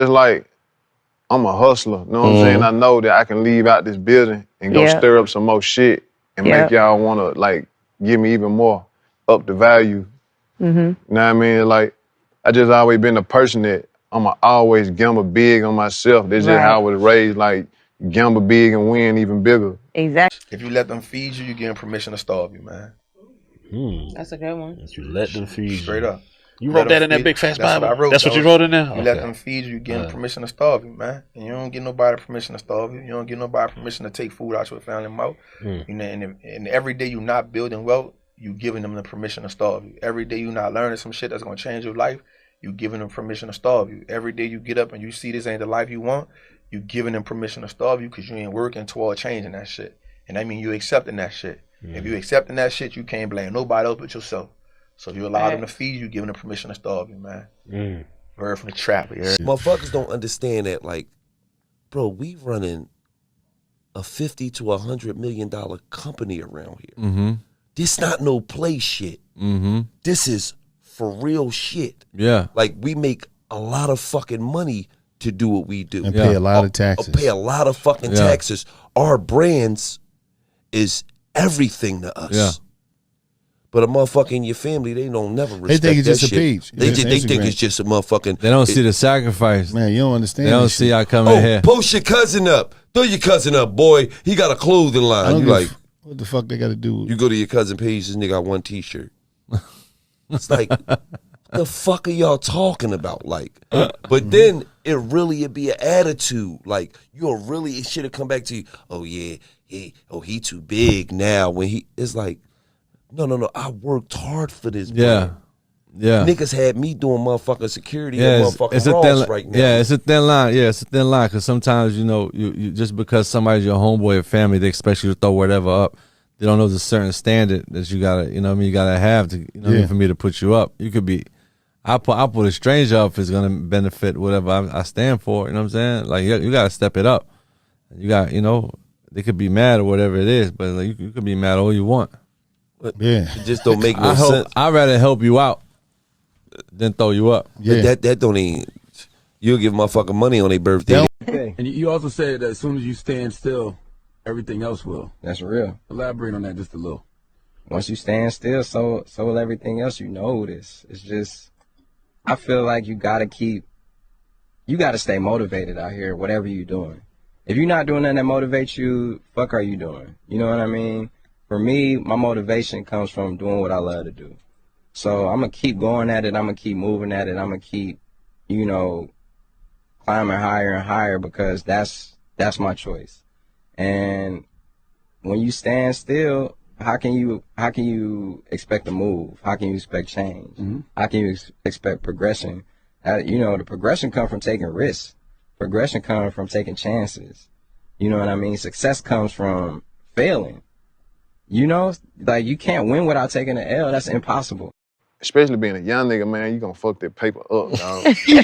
It's like I'm a hustler, you know what I'm saying? I know that I can leave out this building and go stir up some more shit and make y'all wanna like give me even more, up the value. You know what I mean? Like, I just always been a person that I'ma always gamble big on myself. That's just how I was raised, like gamble big and win even bigger. Exactly. If you let them feed you, you give them permission to starve you, man. That's a good one. If you let them feed you. Straight up. You wrote that in that big fast Bible? That's what you wrote in there? You let them feed you, you give them permission to starve you, man. And you don't give nobody permission to starve you. You don't give nobody permission to take food out your family mouth. You know, and every day you're not building wealth, you giving them the permission to starve you. Every day you're not learning some shit that's gonna change your life, you giving them permission to starve you. Every day you get up and you see this ain't the life you want, you giving them permission to starve you because you ain't working toward changing that shit. And that means you accepting that shit. If you accepting that shit, you can't blame nobody else but yourself. So if you allow them to feed you, giving them permission to starve you, man. Word from the trap. Motherfuckers don't understand that, like, bro, we running a $50 to $100 million company around here. This not no play shit. This is for real shit. Yeah. Like, we make a lot of fucking money to do what we do. And pay a lot of taxes. Pay a lot of fucking taxes. Our brands is everything to us. Yeah. But a motherfucker in your family, they don't never respect They think it's that just shit. a page. They think it's just a motherfucking. They don't see the sacrifice. Man, you don't understand. They don't see y'all coming here. Post your cousin up. Throw your cousin up, boy. He got a clothing line. You like, what the fuck they got to do? You go to your cousin page, this nigga got one T-shirt. It's like, what the fuck are y'all talking about? Like, but then it'd be an attitude. Like, it should have come back to you. Oh yeah, he too big now. When it's like, no. I worked hard for this. Yeah. Yeah. Niggas had me doing motherfucking security and motherfucking Ross right now. Yeah, it's a thin line. Yeah, it's a thin line because sometimes, you just because somebody's your homeboy or family, they expect you to throw whatever up. They don't know the certain standard that you gotta, you gotta have to, for me to put you up. You could be, I'll put a stranger up if it's gonna benefit whatever I stand for. You know what I'm saying? Like you gotta step it up. You got, they could be mad or whatever it is, but like, you could be mad all you want. Yeah, it just don't make no sense. I'd rather help you out than throw you up. Yeah, that don't even. You'll give motherfucking money on their birthday. Okay. And you also said that as soon as you stand still, everything else will. That's real. Elaborate on that just a little. Once you stand still, so will everything else. You know this. It's just, I feel like you gotta stay motivated out here, whatever you're doing. If you're not doing nothing that motivates you, fuck are you doing? You know what I mean? For me, my motivation comes from doing what I love to do. So I'm going to keep going at it. I'm going to keep moving at it. I'm going to keep, climbing higher and higher because that's my choice. And when you stand still, how can you expect to move? How can you expect change? How can you expect progression? The progression comes from taking risks. Progression comes from taking chances. You know what I mean? Success comes from failing. Like you can't win without taking an L. That's impossible. Especially being a young nigga, man, you gonna fuck that paper up, dog. You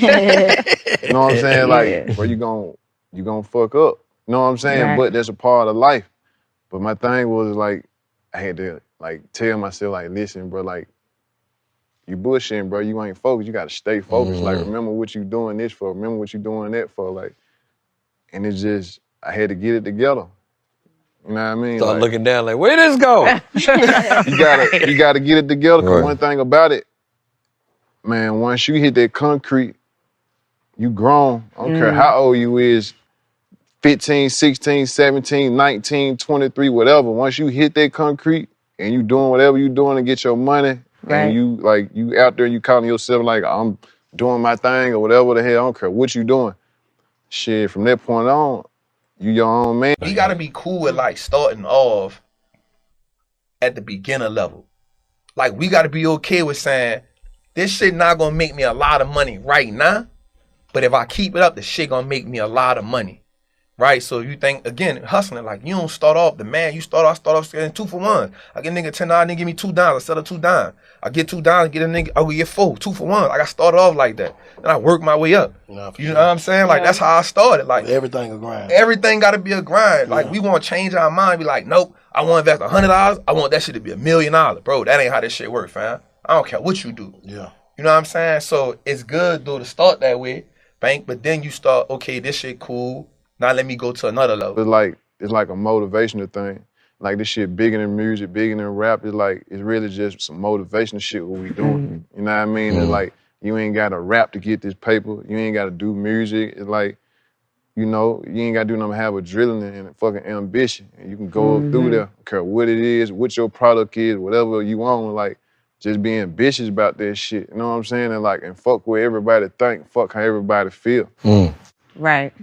know what I'm saying? Like, bro, you gonna fuck up. You know what I'm saying? Right. But that's a part of life. But my thing was like, I had to like tell myself, like, listen, bro, like, you bullshitting, bro. You ain't focused. You gotta stay focused. Like, remember what you doing this for. Remember what you doing that for. Like, and it's just, I had to get it together. You know what I mean? Start looking down like, where this go? you gotta get it together. Cause one thing about it, man, once you hit that concrete, you grown. I don't care how old you is, 15, 16, 17, 19, 23, whatever. Once you hit that concrete and you doing whatever you doing to get your money, and you out there, you calling yourself like, I'm doing my thing or whatever the hell, I don't care what you doing. Shit, from that point on, you your own man. We gotta be cool with like starting off at the beginner level. Like we gotta be okay with saying, this shit not gonna make me a lot of money right now, but if I keep it up, the shit gonna make me a lot of money. Right? So you think, again, hustling, like you don't start off the man, you start off selling 2 for 1. I get a nigga $10, nigga give me $2, I sell a $2. I get $2, get a nigga, I will get 4, 2 for 1. Like I started off like that. Then I work my way up. You know what I'm saying? Like that's how I started. Like everything a grind. Everything gotta be a grind. Like we wanna change our mind, be like, nope, I wanna invest $100, I want that shit to be $1 million. Bro, that ain't how this shit work, fam. I don't care what you do. Yeah. You know what I'm saying? So it's good though to start that way, bank, but then you start, okay, this shit cool. Now let me go to another level. It's like a motivational thing. Like this shit bigger than music, bigger than rap. It's really just some motivational shit what we doing. You know what I mean? And like you ain't gotta rap to get this paper. You ain't gotta do music. It's like, you know, you ain't gotta do nothing but have adrenaline and fucking ambition. And you can go up through there, don't care what it is, what your product is, whatever you want, like just be ambitious about that shit. You know what I'm saying? And fuck what everybody think, fuck how everybody feel. Right.